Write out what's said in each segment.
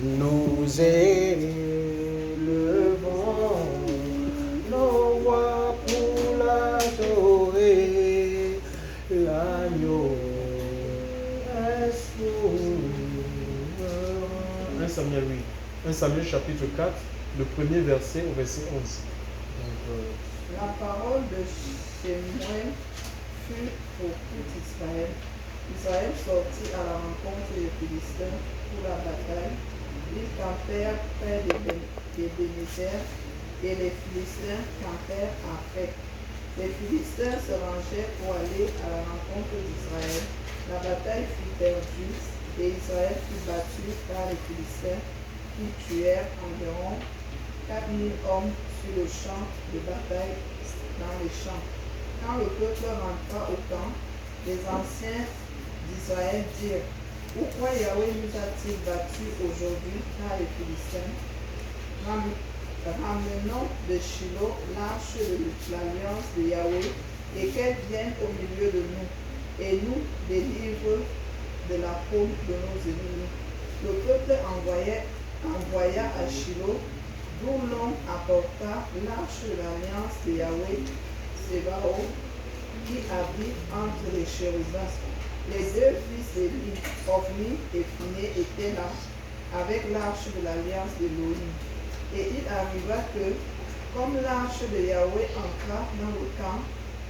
Nous élevons nos voix pour l'adorer, l'agneau est souverain. 1 Samuel, oui. 1 Samuel chapitre 4, le premier verset au verset 11. Donc, la parole de Shemuel fut pour tout Israël. Israël sortit à la rencontre des Philistins pour la bataille. Ils campèrent près d'Ébenezer et les Philistins campèrent à Phek. Les Philistins se rangeaient pour aller à la rencontre d'Israël. La bataille fut perdue et Israël fut battu par les Philistins qui tuèrent environ 4000 hommes sur le champ de bataille dans les champs. Quand le peuple rentra au camp, les anciens d'Israël dirent: pourquoi Yahweh nous a-t-il battus aujourd'hui par les Philistins? Ramenons de Shiloh l'arche de l'alliance de Yahweh et qu'elle vienne au milieu de nous et nous délivre de la paume de nos ennemis. Le peuple envoya à Shiloh, d'où l'on apporta l'arche de l'alliance de Yahweh, Sébaoth, qui habite entre les chérubins. Les deux fils d'Élie, Ophni et Phiné, étaient là, avec l'arche de l'alliance d'Élohim. Et il arriva que, comme l'arche de Yahweh entra dans le camp,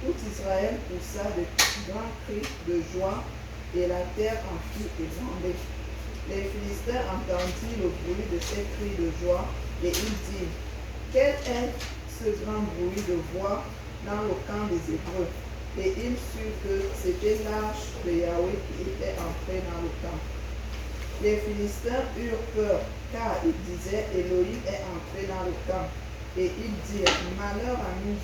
tout Israël poussa de grands cris de joie, et la terre en fut ébranlée. Les Philistins entendirent le bruit de ces cris de joie, et ils dirent: quel est ce grand bruit de voix dans le camp des Hébreux? Et ils surent que c'était l'arche de Yahweh qui était entrée dans le camp. Les Philistins eurent peur, car ils disaient: Élohim est entré dans le camp. Et ils dirent: malheur à nous,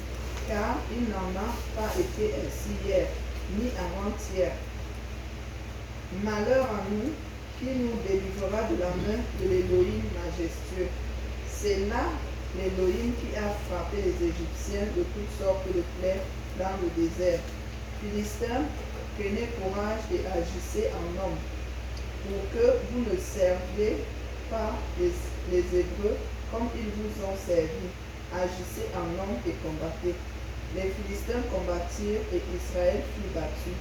car il n'en a pas été ainsi hier, ni avant-hier. Malheur à nous, qui nous délivrera de la main de l'Élohim majestueux. C'est là l'Élohim qui a frappé les Égyptiens de toutes sortes de plaies dans le désert. Philistins, prenez courage et agissez en homme, pour que vous ne serviez pas les Hébreux comme ils vous ont servi. Agissez en homme et combattez. Les Philistins combattirent et Israël fut battu.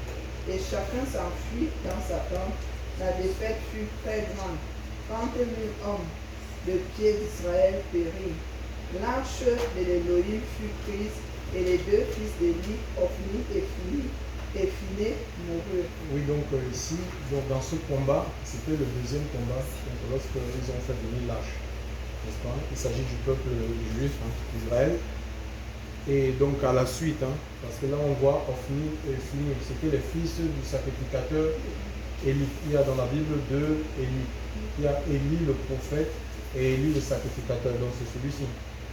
Et chacun s'enfuit dans sa tente. La défaite fut très grande. 30 000 hommes de pied d'Israël périrent. L'arche de l'Élohim fut prise, et les deux fils d'Élie, Ophni et Phiné, moururent. oui, donc ici, dans ce combat, c'était le deuxième combat, lorsqu'ils ont fait venir l'arche. N'est-ce pas? Il s'agit du peuple juif, d'Israël. Et donc à la suite, parce que là on voit Ophni et Phiné, c'était les fils du sacrificateur Élie. Il y a dans la Bible deux Élie. Il y a Élie le prophète et Élie le sacrificateur. Donc c'est celui-ci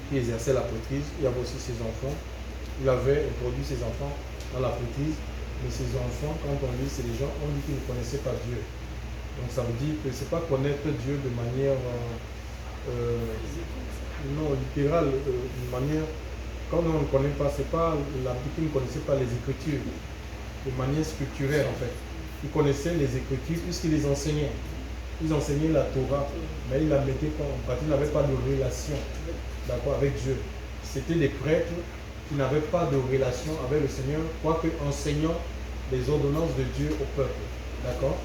qui exerçait la prêtrise. Il y avait aussi ses enfants. Il avait introduit ses enfants dans la prêtrise. Mais ses enfants, quand on lit, c'est les gens, on dit qu'ils ne connaissaient pas Dieu. Donc ça veut dire que ce n'est pas connaître Dieu de manière non littérale, d'une manière. Quand on ne connaît pas, c'est pas la qui ne connaissait pas les Écritures, de manière scripturaire en fait. Ils connaissaient les Écritures puisqu'ils les enseignaient. Ils enseignaient la Torah, mais ils la mettaient pas en pratique, ils n'avaient pas de relation, d'accord, avec Dieu. C'était des prêtres qui n'avaient pas de relation avec le Seigneur, quoique enseignant les ordonnances de Dieu au peuple, d'accord.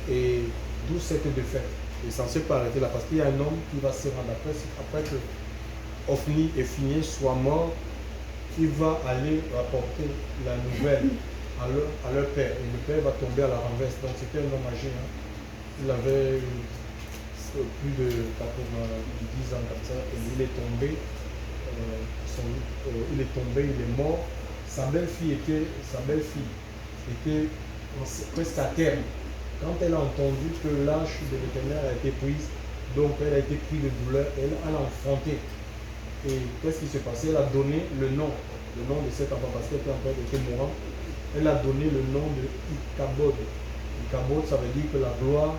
Et d'où cette défaite. Il est censé pas arrêter là, parce qu'il y a un homme qui va se rendre après que Ophni et Phiné soient morts. Il va aller rapporter la nouvelle à leur père. Et le père va tomber à la renverse. Donc c'était un homme âgé. Il avait plus de 90 ans comme ça. Et il est tombé. Il est mort. Sa belle-fille était presque à terme. Quand elle a entendu que l'arche de l'Éternel a été prise, donc elle a été prise de douleur, elle a enfanté. Et qu'est-ce qui s'est passé? Elle a donné le nom de cet enfant, parce qu'elle était mourante. Elle a donné le nom de Ichabod. Ichabod, ça veut dire que la gloire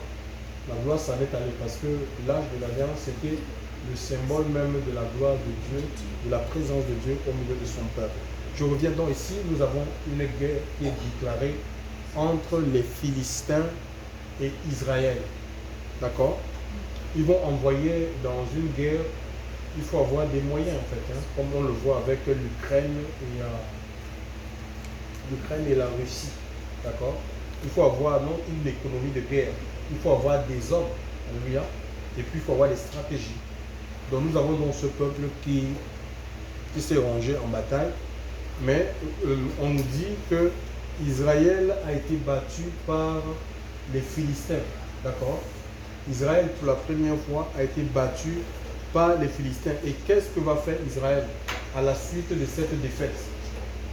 s'en est allée, parce que l'âge de l'alliance, c'était le symbole même de la gloire de Dieu, de la présence de Dieu au milieu de son peuple. Je reviens donc ici, nous avons une guerre qui est déclarée entre les Philistins et Israël. D'accord? ils vont envoyer dans une guerre, il faut avoir des moyens en fait, hein, comme on le voit avec l'Ukraine et la Russie, d'accord? Il faut avoir non une économie de guerre, il faut avoir des hommes, alléluia, et puis il faut avoir des stratégies. Donc nous avons donc ce peuple qui s'est rangé en bataille, mais on nous dit que Israël a été battu par les Philistins, d'accord? Israël pour la première fois a été battu par les Philistins. Et qu'est-ce que va faire Israël à la suite de cette défaite?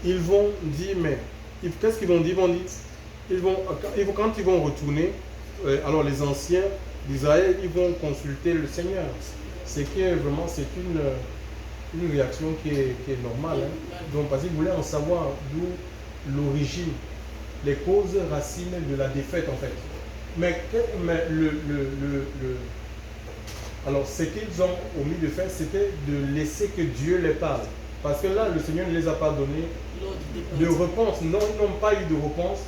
Ils vont dire, mais qu'est-ce qu'ils vont dire? Quand ils vont retourner, alors les anciens d'Israël, ils vont consulter le Seigneur. C'est une réaction qui est normale. Hein. Donc, parce qu'ils voulaient en savoir d'où l'origine, les causes racines de la défaite en fait. Mais alors, ce qu'ils ont omis de faire, c'était de laisser que Dieu les parle. Parce que là, le Seigneur ne les a pas donné de réponse. Non, ils n'ont pas eu de réponse.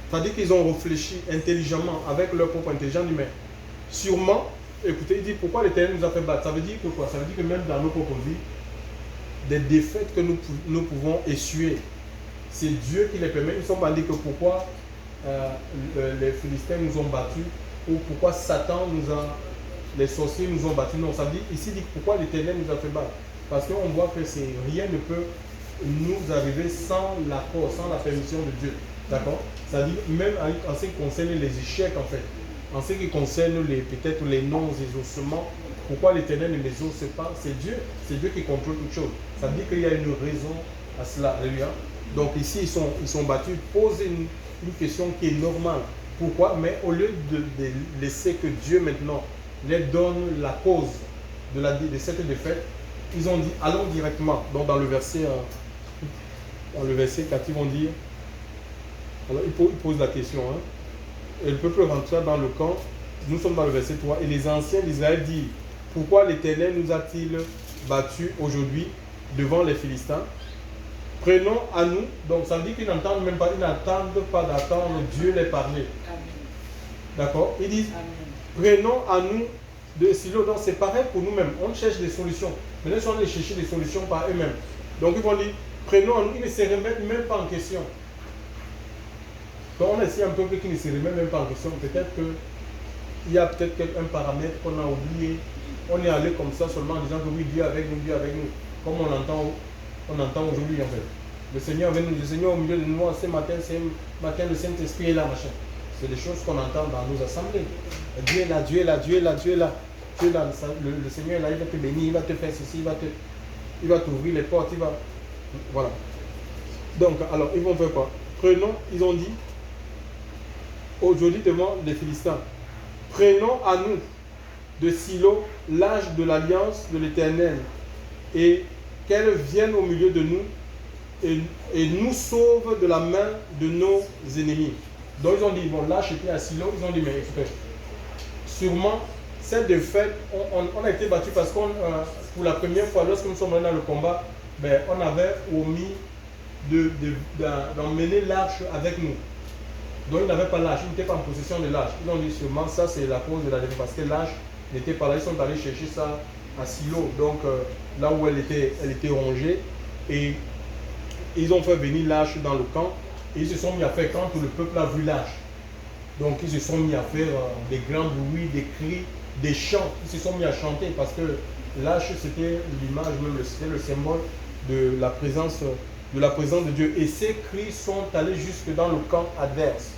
C'est-à-dire qu'ils ont réfléchi intelligemment, avec leur propre intelligence humaine. Sûrement, écoutez, il dit pourquoi l'Éternel nous a fait battre. Ça veut dire que quoi? Ça veut dire que même dans nos propres vies, des défaites que nous pouvons essuyer, c'est Dieu qui les permet. Ils ne sont pas dit que pourquoi les Philistins nous ont battus ou pourquoi Satan les sorciers nous ont battus. Non, ça veut dire ici dit pourquoi l'Éternel nous a fait battre. Parce qu'on voit que rien ne peut nous arriver sans l'accord, sans la permission de Dieu. D'accord? Ça veut dire même en ce qui concerne les échecs en fait, en ce qui concerne peut-être les non-exaucements, pourquoi l'Éternel ne les exauce pas? C'est Dieu qui contrôle toutes choses. Ça veut dire qu'il y a une raison à cela. Alléluia. Donc ici, ils sont battus. Posez une question qui est normale. Pourquoi? Mais au lieu de laisser que Dieu maintenant les donne la cause de cette défaite, ils ont dit allons directement. Donc dans le verset 4, ils vont dire, alors ils posent la question, hein, et le peuple rentra dans le camp. Nous sommes dans le verset 3, et les anciens d'Israël disent, pourquoi l'Éternel nous a-t-il battus aujourd'hui devant les Philistins? Prenons à nous, donc ça veut dire qu'ils n'entendent même pas, ils n'attendent pas d'attendre Dieu les parler. D'accord? Ils disent, prenons à nous de Silo. Donc c'est pareil pour nous-mêmes, on cherche des solutions. Mais là, ils sont allés chercher des solutions par eux-mêmes. Donc ils vont dire, prenons à nous, ils ne se remettent même pas en question. Donc on a ici un peuple qui ne se remet même pas en question. Peut-être qu'il y a peut-être un paramètre qu'on a oublié. On est allé comme ça seulement en disant que oui, Dieu est avec nous, Dieu est avec nous. Comme on entend aujourd'hui en fait. Le Seigneur vient nous dire, le Seigneur au milieu de nous, ce matin, le Saint-Esprit est là, machin. C'est des choses qu'on entend dans nos assemblées. Dieu est là, Dieu est là, Dieu est là, Dieu est là. Dieu est là. Le Seigneur est là, il va te bénir, il va te faire ceci, il va t'ouvrir les portes, il va... Voilà. Donc, alors, ils vont faire quoi? Prenons, ils ont dit, aujourd'hui devant les Philistins, prenons à nous de Silo l'âge de l'alliance de l'Éternel, et qu'elle vienne au milieu de nous et nous sauve de la main de nos ennemis. Donc ils ont dit, bon, l'âge était à Silo, ils ont dit, mais écoutez, sûrement, cette défaite, on a été battu parce qu'on, pour la première fois, lorsque nous sommes allés dans le combat, ben, on avait omis d'emmener l'arche avec nous. Donc ils n'avaient pas l'arche, ils n'étaient pas en possession de l'arche. Ils ont dit sûrement ça c'est la cause de la défaite parce que l'arche n'était pas là. Ils sont allés chercher ça à Silo, donc là où elle était rongée, et ils ont fait venir l'arche dans le camp et ils se sont mis à faire quand tout le peuple a vu l'arche. Donc ils se sont mis à faire des grands bruits, des cris, des chants. Ils se sont mis à chanter parce que l'arche c'était l'image, même c'était le symbole de la présence de Dieu. Et ces cris sont allés jusque dans le camp adverse.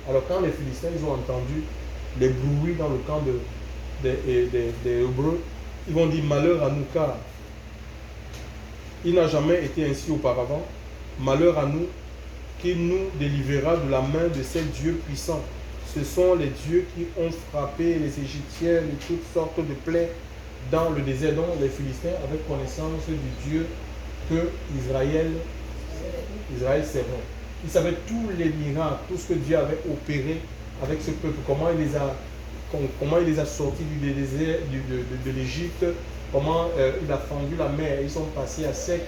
Alors quand les Philistins ils ont entendu les bruits dans le camp des Hébreux, ils vont dire malheur à nous car il n'a jamais été ainsi auparavant. Malheur à nous qui nous délivrera de la main de ces dieux puissants. Ce sont les dieux qui ont frappé les Égyptiens de toutes sortes de plaies dans le désert. Donc les Philistins avaient connaissance du Dieu que Israël servait. Ils savaient tous les miracles, tout ce que Dieu avait opéré avec ce peuple, comment il les a sortis du désert de l'Égypte, comment il a fendu la mer, ils sont passés à sec,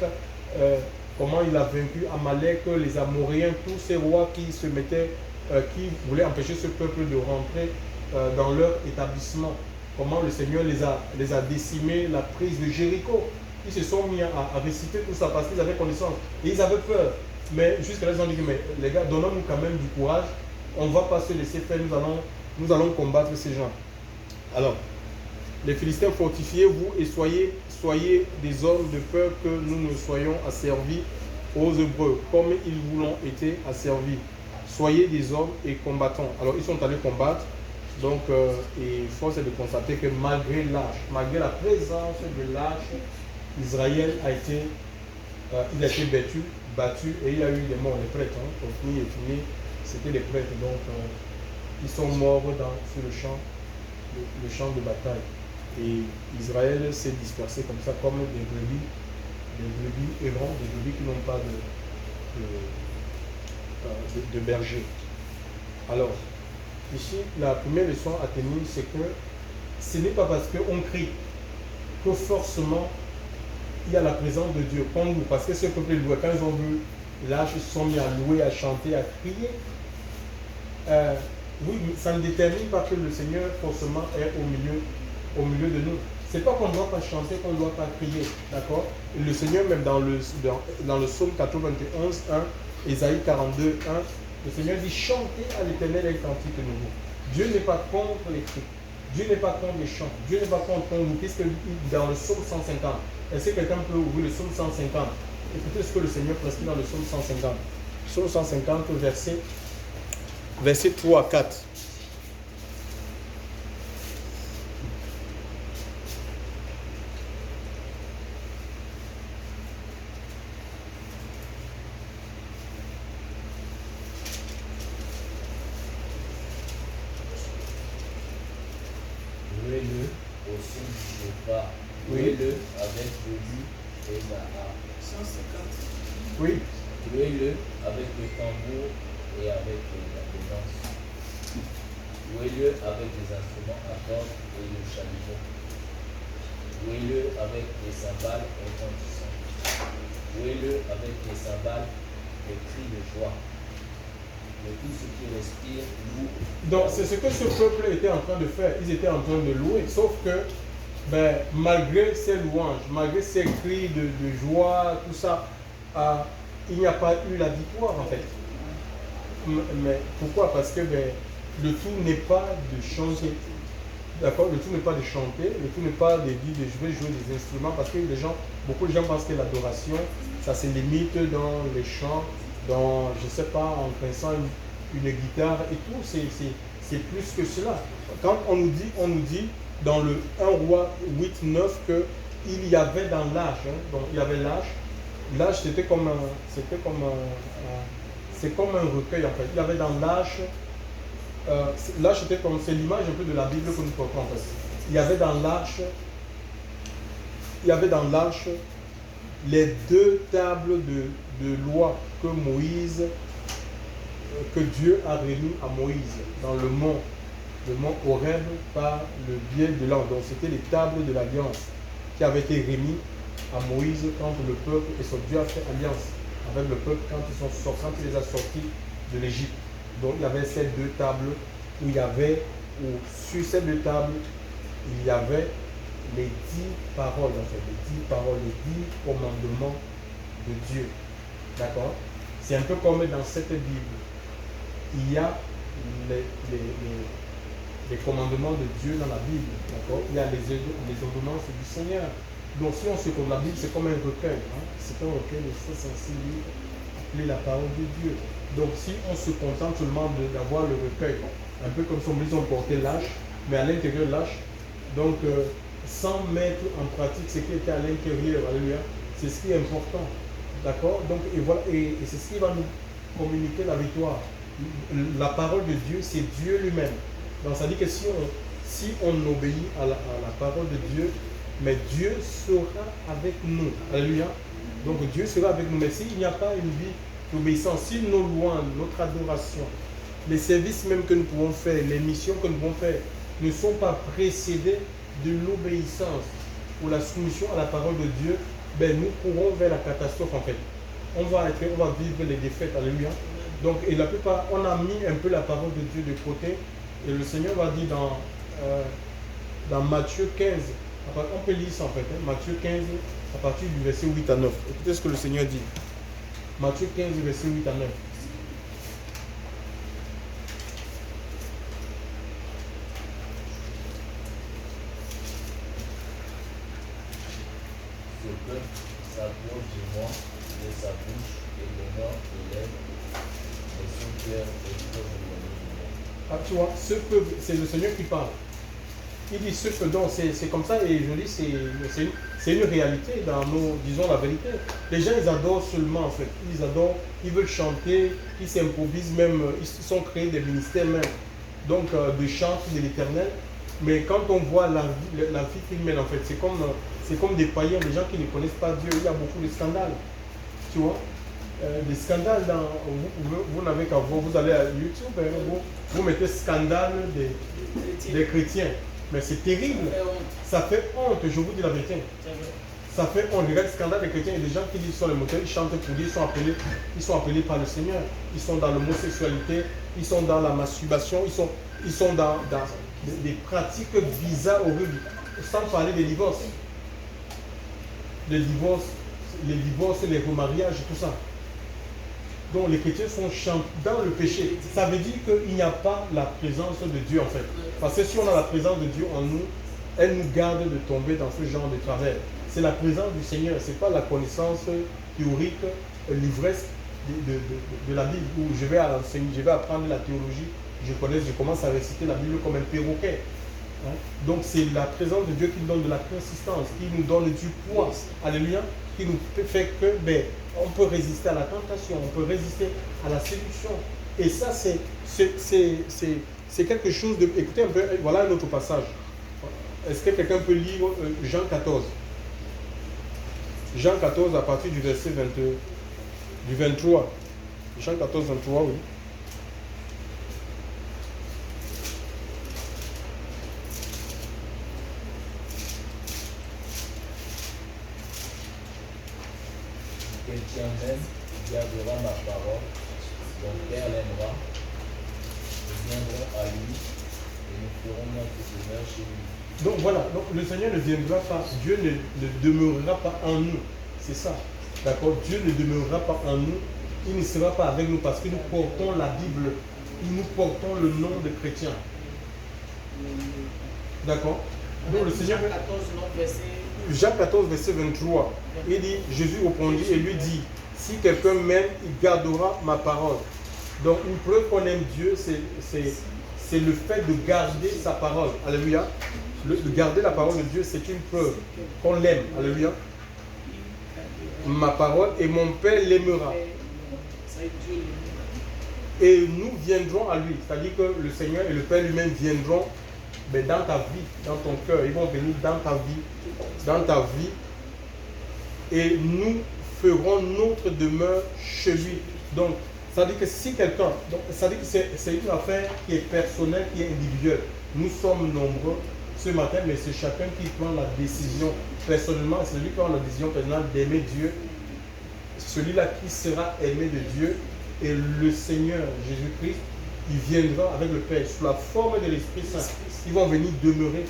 comment il a vaincu Amalek, les Amoréens, tous ces rois qui qui voulaient empêcher ce peuple de rentrer dans leur établissement. comment le Seigneur les a décimés, la prise de Jéricho. Ils se sont mis à réciter tout ça parce qu'ils avaient connaissance. Et ils avaient peur. Mais jusqu'à là, ils ont dit, mais les gars, donnons-nous quand même du courage. On ne va pas se laisser faire, nous allons combattre ces gens. Alors, les Philistins, fortifiez-vous et soyez des hommes de peur que nous ne soyons asservis aux Hébreux, comme ils vous l'ont été asservis. Soyez des hommes et combattants. Alors, ils sont allés combattre. Donc, et force est de constater que malgré l'âge, malgré la présence de l'âge, Israël a été battu et il y a eu des morts, les prêtres. Pour finir, c'était les prêtres. Donc, ils sont morts sur le champ de bataille. Et Israël s'est dispersé comme ça, comme des brebis errants, des brebis qui n'ont pas de berger. Alors, ici, la première leçon à tenir, c'est que ce n'est pas parce qu'on crie que forcément il y a la présence de Dieu comme nous. Parce que ce peuple louait, quand ils ont vu l'âge, ils se sont mis à louer, à chanter, à crier. Oui, ça ne détermine pas que le Seigneur forcément est au milieu de nous. C'est pas qu'on ne doit pas chanter, qu'on ne doit pas crier, d'accord? Le Seigneur, même dans le psaume 91, 1, Ésaïe 42, 1, le Seigneur dit chantez à l'Éternel un cantique nouveau. Dieu n'est pas contre les cris, Dieu n'est pas contre les chants, Dieu n'est pas contre nous, puisque dans le psaume 150, est-ce que quelqu'un peut ouvrir le psaume 150? Écoutez ce que le Seigneur prescrit dans le psaume 150. Psaume 150, verset 3 à 4. Louez-le au son du chauffard. Louez-le avec le luth et la harpe. 150. Oui. Louez-le avec le tambour et avec la danse. Louez-le avec des instruments à cordes et le chalumeau. Louez-le avec des cymbales retentissants. Louez-le avec des cymbales et cris de joie. De tout ce qui respire, loue. Donc c'est ce que ce peuple était en train de faire. Ils étaient en train de louer, sauf que malgré ces louanges, malgré ces cris de joie, tout ça, il n'y a pas eu la victoire en fait. Mais pourquoi? Parce que le tout n'est pas de chanter. D'accord? Le tout n'est pas de chanter, le tout n'est pas de dire je vais jouer des instruments, parce que beaucoup de gens pensent que l'adoration, ça se limite dans les chants, dans, je ne sais pas, en pinçant une guitare et tout, c'est plus que cela. Quand on nous dit dans le 1 Roi 8, 9 qu'il y avait dans l'âge, donc il y avait l'âge c'est comme un recueil en fait. Il y avait dans l'âge, l'âge c'est l'image un peu de la Bible que nous portons en fait. Il y avait dans l'âge les deux tables de loi que Dieu a remis à Moïse dans le mont Horeb par le biais de l'ange. Donc c'était les tables de l'alliance qui avaient été remises à Moïse quand le peuple et son Dieu a fait alliance avec le peuple quand il les a sortis de l'Égypte. Donc il y avait ces deux tables où sur ces deux tables, il y avait les 10 paroles, en fait, les 10 commandements de Dieu. D'accord? C'est un peu comme dans cette Bible. Il y a les commandements de Dieu dans la Bible. D'accord? Il y a les ordonnances du Seigneur. Donc si on se compte la Bible, c'est comme un recueil. C'est un recueil de 66 livres appelé la parole de Dieu. Donc si on se contente seulement d'avoir le recueil, un peu comme si on portait l'âge, mais à l'intérieur de l'âge, donc sans mettre en pratique ce qui était à l'intérieur, alléluia, c'est ce qui est important. D'accord? Donc, et voilà, et c'est ce qui va nous communiquer la victoire. La parole de Dieu, c'est Dieu lui-même. Donc, ça dit que si on obéit à la parole de Dieu, mais Dieu sera avec nous. Alléluia. Donc, Dieu sera avec nous. Mais s'il n'y a pas une vie d'obéissance, si nos louanges, notre adoration, les services même que nous pouvons faire, les missions que nous pouvons faire, ne sont pas précédés de l'obéissance ou la soumission à la parole de Dieu, nous courons vers la catastrophe en fait. On va vivre les défaites, alléluia. Donc, et la plupart, on a mis un peu la parole de Dieu de côté, et le Seigneur va dire dans Matthieu 15. On peut lire ça en fait, hein, Matthieu 15, à partir du verset 8 à 9. Écoutez ce que le Seigneur dit. Matthieu 15, verset 8 à 9. Ce peuple s'approche de moi de sa bouche et de moi des lèvres, mais son cœur est trop éloigné de moi. Ah, tu vois, ce peuple, c'est le Seigneur qui parle. Il dit ce peuple, donc c'est comme ça, et je dis, c'est une réalité dans nos, disons la vérité. Les gens, ils adorent seulement en fait. Ils adorent, ils veulent chanter, ils s'improvisent même, ils sont créés des ministères même, donc de chant de l'éternel. Mais quand on voit la vie qu'ils mènent en fait, c'est comme des païens, des gens qui ne connaissent pas Dieu. Il y a beaucoup de scandales, tu vois. Des scandales dans, vous n'avez qu'à voir, vous allez à YouTube, hein, vous mettez scandale des chrétiens. Mais c'est terrible, ça fait honte, je vous dis la vérité. Ça fait honte, regarde le scandale des chrétiens, il y a des gens qui disent sur les moteurs, ils chantent pour Dieu, ils sont appelés par le Seigneur. Ils sont dans l'homosexualité, ils sont dans la masturbation, ils sont dans des pratiques bizarres, horribles, sans parler des divorces. Les divorces, les remariages, tout ça. Donc les chrétiens sont dans le péché. Ça veut dire qu'il n'y a pas la présence de Dieu en fait. Parce que si on a la présence de Dieu en nous, elle nous garde de tomber dans ce genre de travers. C'est la présence du Seigneur, ce n'est pas la connaissance théorique, l'ivresse de la Bible où je vais apprendre la théologie, je commence à réciter la Bible comme un perroquet. Hein? Donc c'est la présence de Dieu qui nous donne de la consistance, qui nous donne du poids. Alléluia. Qui nous fait que on peut résister à la tentation, on peut résister à la séduction. Et ça, c'est quelque chose de... Écoutez un peu, voilà un autre passage. Est-ce que quelqu'un peut lire Jean 14? Jean 14 à partir du verset 23. Jean 14, 23, oui. Quelqu'un même gardera ma parole, mon Père l'aimera, nous viendrons à lui et nous ferons notre demeure chez lui. Donc voilà, donc le Seigneur ne viendra pas, Dieu ne demeurera pas en nous, c'est ça, d'accord? Dieu ne demeurera pas en nous, il ne sera pas avec nous parce que nous portons la Bible, nous portons le nom de chrétien, d'accord? Donc le Seigneur... Jean 14, verset 23, il dit, Jésus répondit et lui dit, si quelqu'un m'aime, il gardera ma parole. Donc une preuve qu'on aime Dieu, c'est le fait de garder sa parole. Alléluia. De garder la parole de Dieu, c'est une preuve qu'on l'aime. Alléluia. Ma parole et mon Père l'aimera. Et nous viendrons à lui. C'est-à-dire que le Seigneur et le Père lui-même viendront dans ta vie, dans ton cœur. Ils vont venir dans ta vie. Et nous ferons notre demeure chez lui. Donc, ça veut dire que si quelqu'un, ça veut dire que c'est une affaire qui est personnelle, qui est individuelle. Nous sommes nombreux ce matin, mais c'est chacun qui prend la décision personnellement. C'est celui qui prend la décision personnelle d'aimer Dieu. Celui-là qui sera aimé de Dieu. Et le Seigneur Jésus-Christ, il viendra avec le Père sous la forme de l'Esprit Saint. Ils vont venir demeurer,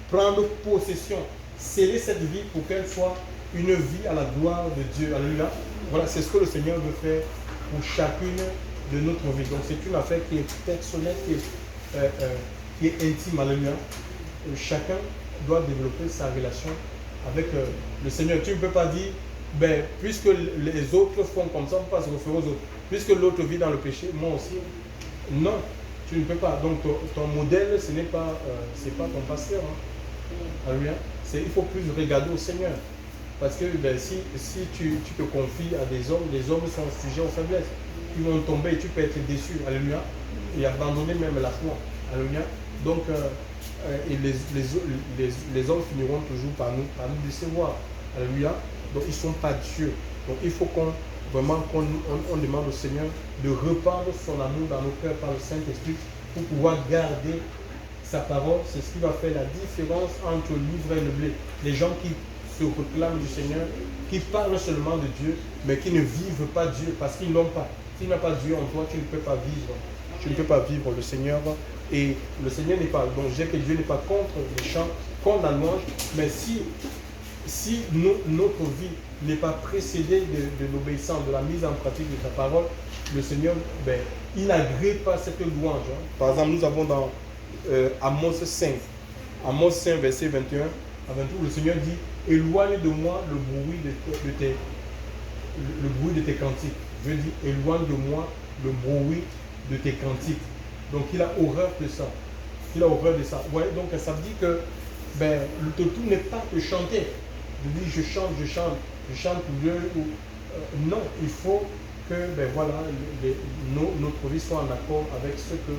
prendre possession, sceller cette vie pour qu'elle soit une vie à la gloire de Dieu. Alléluia. Voilà, c'est ce que le Seigneur veut faire pour chacune de notre vie. Donc c'est une affaire qui est personnelle, qui est intime. Alléluia. Chacun doit développer sa relation avec le Seigneur. Tu ne peux pas dire, puisque les autres font comme ça, on ne peut pas se refaire aux autres. Puisque l'autre vit dans le péché, moi aussi. Non, tu ne peux pas. Donc ton modèle, ce n'est pas, c'est pas ton pasteur. Hein. Alléluia. Il faut plus regarder au Seigneur. Parce que si tu te confies à des hommes sont sujets aux faiblesses. Ils vont tomber et tu peux être déçu. Alléluia. Et abandonner même la foi. Alléluia. Donc, et les hommes finiront toujours par nous décevoir. Alléluia. Donc, ils ne sont pas Dieu. Donc, il faut qu'on demande au Seigneur de répandre son amour dans nos cœurs par le Saint-Esprit pour pouvoir garder sa parole. C'est ce qui va faire la différence entre l'ivre et le blé. Les gens qui se réclament du Seigneur, qui parlent seulement de Dieu, mais qui ne vivent pas Dieu parce qu'ils ne l'ont pas. S'il n'y a pas Dieu en toi, tu ne peux pas vivre. Tu ne peux pas vivre. Le Seigneur Et le Seigneur n'est pas, donc je dis que Dieu n'est pas contre les chants, contre la louange, mais si notre vie n'est pas précédée de l'obéissance, de la mise en pratique de sa parole, le Seigneur, il n'agrée pas cette louange. Hein. Par exemple, nous avons dans Amos 5, verset 21 à 22, le Seigneur dit, éloigne de moi le bruit de tes cantiques. Je dis, éloigne de moi le bruit de tes cantiques. Donc il a horreur de ça. Il a horreur de ça. Ouais, donc ça veut dire que le tout n'est pas de chanter. De dire je chante pour Dieu. Non, il faut que notre vie soit en accord avec ce que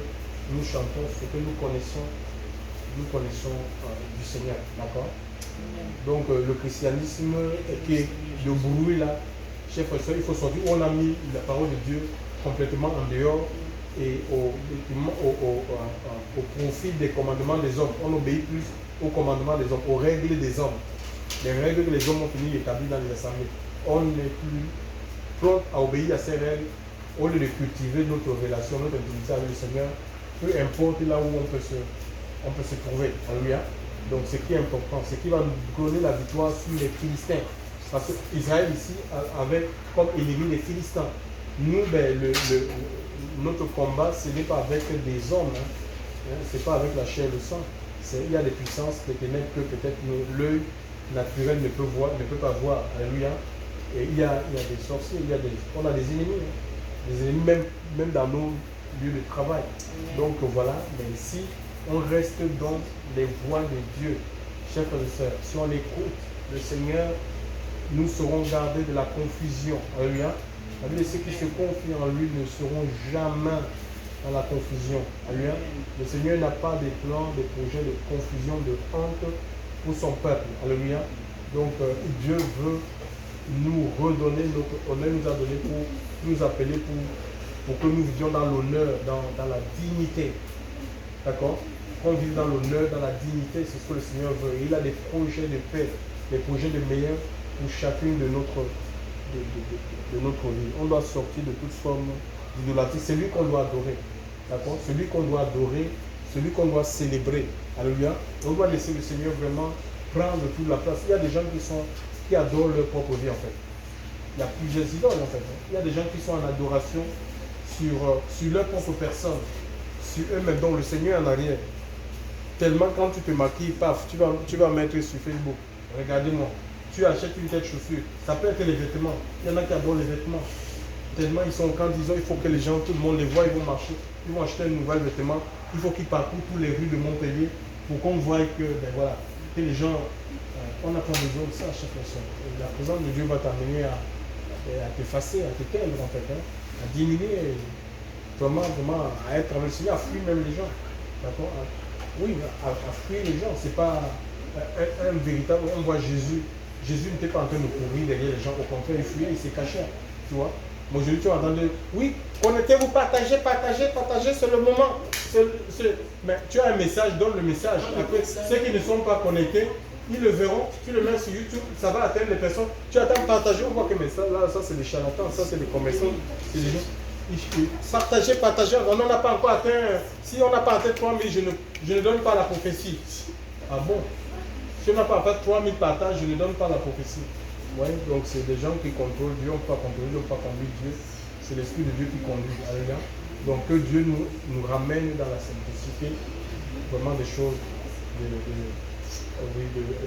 nous chantons, ce que nous connaissons du Seigneur. D'accord? Donc le christianisme qui est de bruit là, chers frères et sœurs, il faut sortir. On a mis la parole de Dieu complètement en dehors et au profit des commandements des hommes. On obéit plus aux commandements des hommes, aux règles des hommes. Les règles que les hommes ont fini d'établir dans les assemblées. On n'est plus prompt à obéir à ces règles au lieu de cultiver notre relation, notre intimité avec le Seigneur, peu importe là où on peut se trouver. Alléluia. Donc ce qui est important, c'est qu'il va nous donner la victoire sur les Philistins. Parce qu'Israël ici avait comme ennemi les Philistins. Nous, notre combat, ce n'est pas avec des hommes, ce n'est pas avec la chair et le sang. Il y a des puissances, des ténèbres que peut-être l'œil naturel ne peut pas voir. Alléluia. Et il y a des sorciers, on a des ennemis. Des ennemis même dans nos lieux de travail. Donc voilà, mais si on reste dans les voies de Dieu, chers frères et sœurs, si on écoute le Seigneur, nous serons gardés de la confusion. Alléluia. Ceux qui se confient en lui ne seront jamais dans la confusion. Alléluia. Le Seigneur n'a pas de plans, de projets de confusion, de honte pour son peuple. Alléluia. Donc Dieu veut nous redonner notre honneur, nous a donné pour nous appeler pour que nous vivions dans l'honneur, dans la dignité. D'accord? Qu'on vive dans l'honneur, dans la dignité, c'est ce que le Seigneur veut. Et il a des projets de paix, des projets de meilleur pour chacune de notre vie. On doit sortir de toute forme d'idolâtrie. C'est lui qu'on doit adorer. D'accord? Celui qu'on doit adorer, celui qu'on doit célébrer. Alléluia. On doit laisser le Seigneur vraiment prendre toute la place. Il y a des gens qui adorent leur propre vie en fait. Il y a plusieurs idoles en fait. Il y a des gens qui sont en adoration sur leur propre personne, sur eux-mêmes, dont le Seigneur en arrière. Tellement quand tu te maquilles, paf, tu vas mettre sur Facebook. Regardez-moi. Tu achètes une telle chaussure. Ça peut être les vêtements. Il y en a qui adorent les vêtements. Tellement ils sont quand disons il faut que les gens, tout le monde les voit, ils vont marcher, ils vont acheter un nouvel vêtement. Il faut qu'ils parcourent toutes les rues de Montpellier pour qu'on voit que que les gens, on n'a pas besoin de ça à chaque personne. La présence de Dieu va t'amener à t'effacer, à t'éteindre en fait, à diminuer, vraiment à être avec le Seigneur, à fuir même les gens. D'accord? Oui, à fuir les gens. C'est pas un véritable. On voit Jésus. Jésus n'était pas en train de courir derrière les gens, au contraire, il fuyait, il s'est caché. Tu vois? Moi, je dis, tu entends, oui, connectez-vous, partagez, c'est le moment. Mais tu as un message, donne le message. Après, ceux qui ne sont pas connectés, ils le verront, tu le mets sur YouTube, ça va atteindre les personnes. Tu attends partager, on voit que mais ça c'est des charlatans, ça c'est des commerçants, c'est des gens. Partagez, on n'en a pas encore atteint. Si on n'a pas atteint 3000, je ne donne pas la prophétie. Ah bon? Si on n'a pas atteint 3000 partages, je ne donne pas la prophétie. Ouais, donc c'est des gens qui contrôlent Dieu, on ne peut pas contrôler, on ne peut pas conduire Dieu. C'est l'Esprit de Dieu qui conduit. Alléluia. Donc que Dieu nous ramène dans la simplicité, vraiment des choses,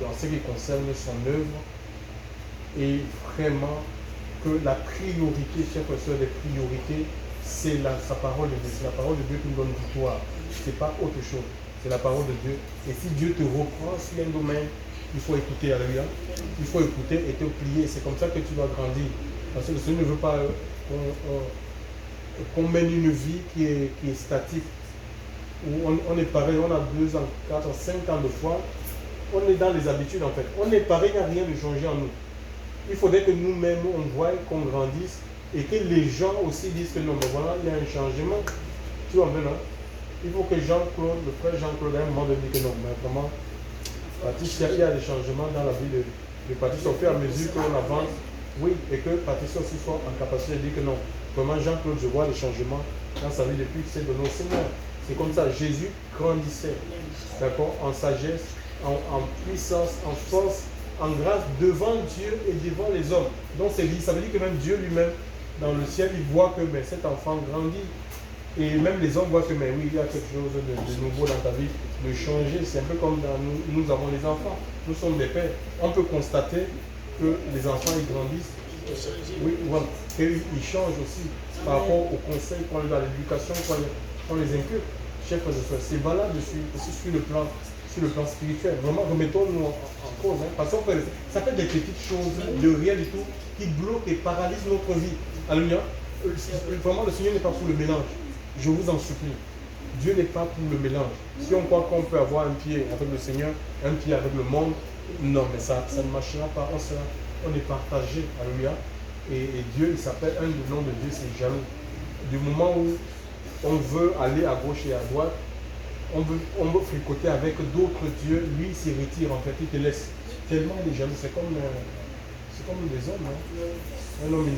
dans ce qui concerne son œuvre, et vraiment que la priorité, chers frères, des priorités, c'est sa parole de Dieu. C'est la parole de Dieu qui nous donne victoire. Ce n'est pas autre chose. C'est la parole de Dieu. Et si Dieu te reprend sur un domaine, il faut écouter, alléluia. Il faut écouter et te plier. C'est comme ça que tu dois grandir. Parce que le Seigneur ne veut pas qu'on mène une vie qui est statique. Où on est pareil, on a 2 ans, 4 ans, 5 ans de foi. On est dans les habitudes en fait. On est pareil, il n'y a rien de changé en nous. Il faudrait que nous-mêmes, on voie, qu'on grandisse et que les gens aussi disent que non, mais voilà, il y a un changement. Tu vois, non? Il faut que Jean-Claude, le frère Jean-Claude, à un moment donné, dit que non, mais vraiment, Patricia, il y a des changements dans la vie de Patricia au fur et à mesure qu'on avance. Oui, et que Patricia aussi soit en capacité de dire que non, vraiment Jean-Claude, je vois les changements dans sa vie depuis que c'est donné au Seigneur. C'est comme ça, Jésus grandissait, d'accord, en sagesse, en puissance, en force, en grâce, devant Dieu et devant les hommes. Donc ça veut dire que même Dieu lui-même, dans le ciel, il voit que cet enfant grandit. Et même les hommes voient que oui, il y a quelque chose de nouveau dans ta vie, de changer. C'est un peu comme dans nous avons les enfants. Nous sommes des pères. On peut constater que les enfants, ils grandissent. Oui, voilà. Qu'ils changent aussi par rapport au conseil qu'on leur donne, à l'éducation qu'on les inculque. Chers frères et sœurs, c'est valable aussi sur le plan spirituel. Vraiment, remettons-nous en cause. Parce que ça fait des petites choses de rien du tout qui bloquent et paralysent notre vie. Alléluia. Vraiment, le Seigneur n'est pas pour le mélange. Je vous en supplie. Dieu n'est pas pour le mélange. Si on croit qu'on peut avoir un pied avec le Seigneur, un pied avec le monde, non, mais ça ne marchera pas. On est partagé. Alléluia. Et Dieu, il s'appelle, un des noms de Dieu, c'est jaloux. Du moment où on veut aller à gauche et à droite, on veut fricoter avec d'autres dieux, lui il s'y retire, en fait, il te laisse. Tellement il est jaloux, c'est comme les hommes. Un homme et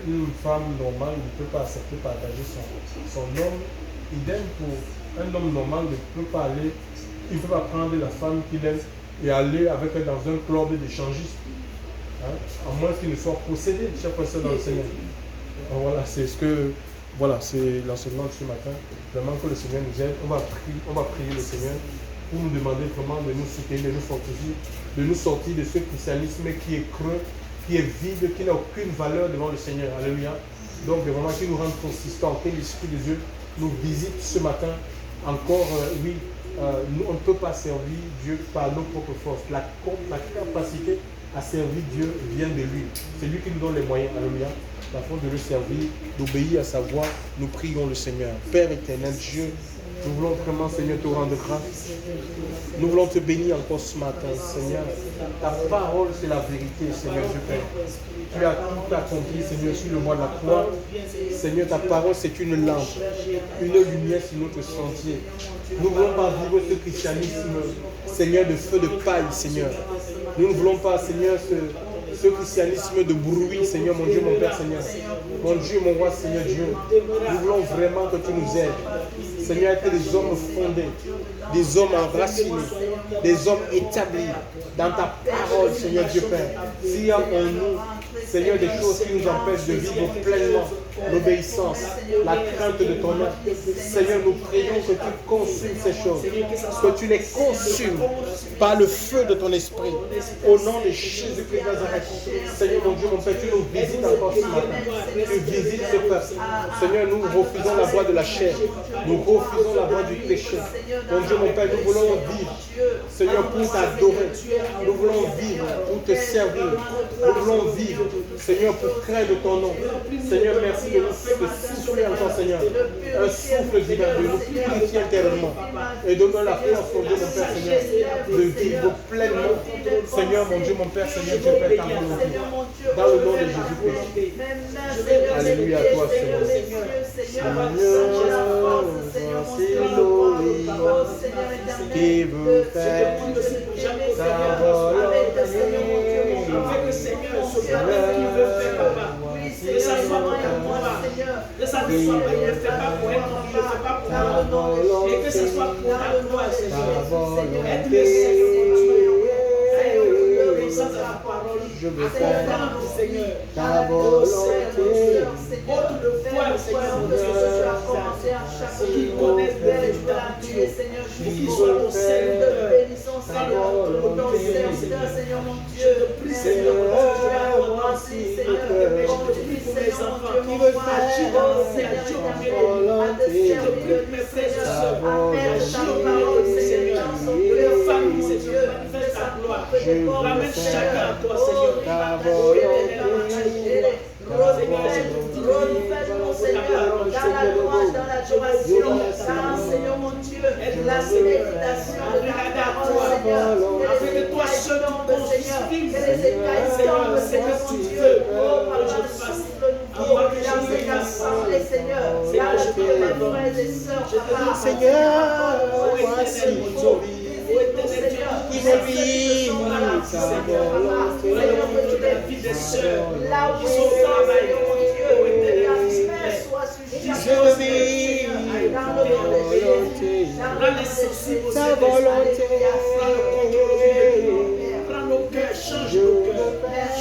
une femme normale ne peut pas accepter partager son homme. Idem pour un homme normal ne peut pas aller, il ne peut pas prendre la femme qu'il aime et aller avec elle dans un club d'échangistes. À moins qu'il ne soit possédé, chers frères dans le Seigneur. Voilà, c'est l'enseignement de ce matin. Vraiment que le Seigneur nous aide. On va prier le Seigneur pour nous demander vraiment de nous soutenir, de nous fortifier, de nous sortir de ce christianisme qui est creux, qui est vide, qui n'a aucune valeur devant le Seigneur. Alléluia. Donc vraiment qu'il nous rende consistants, que l'Esprit de Dieu nous visite ce matin. Encore, nous, on ne peut pas servir Dieu par nos propres forces. La capacité à servir Dieu vient de lui. C'est lui qui nous donne les moyens. Alléluia. La force de le servir, d'obéir à sa voix. Nous prions le Seigneur. Père éternel, Dieu, nous voulons vraiment, Seigneur, te rendre grâce. Nous voulons te bénir encore ce matin, Seigneur. Ta parole, c'est la vérité, Seigneur Dieu Père. Tu as tout accompli, Seigneur, sur le bois de la croix. Seigneur, ta parole, c'est une lampe, une lumière sur notre sentier. Nous ne voulons pas vivre ce christianisme, Seigneur, de feu de paille, Seigneur. Nous ne voulons pas, Seigneur, ce christianisme de bruit, Seigneur, mon Dieu, mon Père, Seigneur. Mon Dieu, mon roi, Seigneur Dieu. Nous voulons vraiment que tu nous aides. Seigneur, être des hommes fondés, des hommes enracinés, des hommes établis dans ta parole, Seigneur Dieu Père. S'il y a en nous, Seigneur, des choses qui nous empêchent de vivre pleinement l'obéissance, la crainte de ton nom. Seigneur, nous prions que tu consumes ces choses, que tu les consumes par le feu de ton esprit. Au nom de Jésus-Christ de Nazareth. Seigneur, mon Dieu, mon Père, tu nous visites encore ce matin. Tu visites ce peuple. Seigneur, nous refusons la voie de la chair. Nous refusons la voie du péché. Mon Dieu, mon Père, nous voulons vivre, Seigneur, pour t'adorer. Nous voulons vivre pour te servir. Nous voulons vivre, Seigneur, pour craindre ton nom. Seigneur, merci de nous souffler encore, Seigneur. Un souffle divin, de nous purifier intérieurement. Et donne-nous la force, mon Dieu, mon Père, Seigneur, de vivre pleinement. Seigneur, mon Dieu, mon Père, Seigneur, Dieu Père, ta volonté. Dans le nom de Jésus-Christ. Alléluia à toi, Seigneur. Seigneur, qui veut faire ta volonté. Que ça ne soit pas, ne fais pas pour être ne fais pas pour la gloire, et que ce soit pour la gloire, Seigneur. Aide-le, Seigneur, ta parole, je veux faire, Seigneur, ta volonté. Porte le foi, Seigneur, qui connaît Dieu, Seigneur, qui soit au Seigneur, Seigneur, Seigneur, mon Dieu, prie, Seigneur, mes enfants, qui veulent agir dans Seigneur, famille, Seigneur, manifeste ta gloire. Ramène chacun à toi, Seigneur. Renouvelle-nous, Seigneur, dans la louange, dans l'adoration, Seigneur, mon Dieu, la méditation de ta parole, Seigneur, afin que toi seul tu construis, que les écailles tombent, Seigneur, mon Dieu, oh, papa, souffle-nous dans cette assemblée, Seigneur, dans le cœur de mes frères et sœurs, papa, Seigneur, voici mon vie. Il est vie, là où Seigneur, mon Dieu, la paix soit sujet à je vis dans le Seigneur de Jésus. Rends-les sensibles au Ta volonté,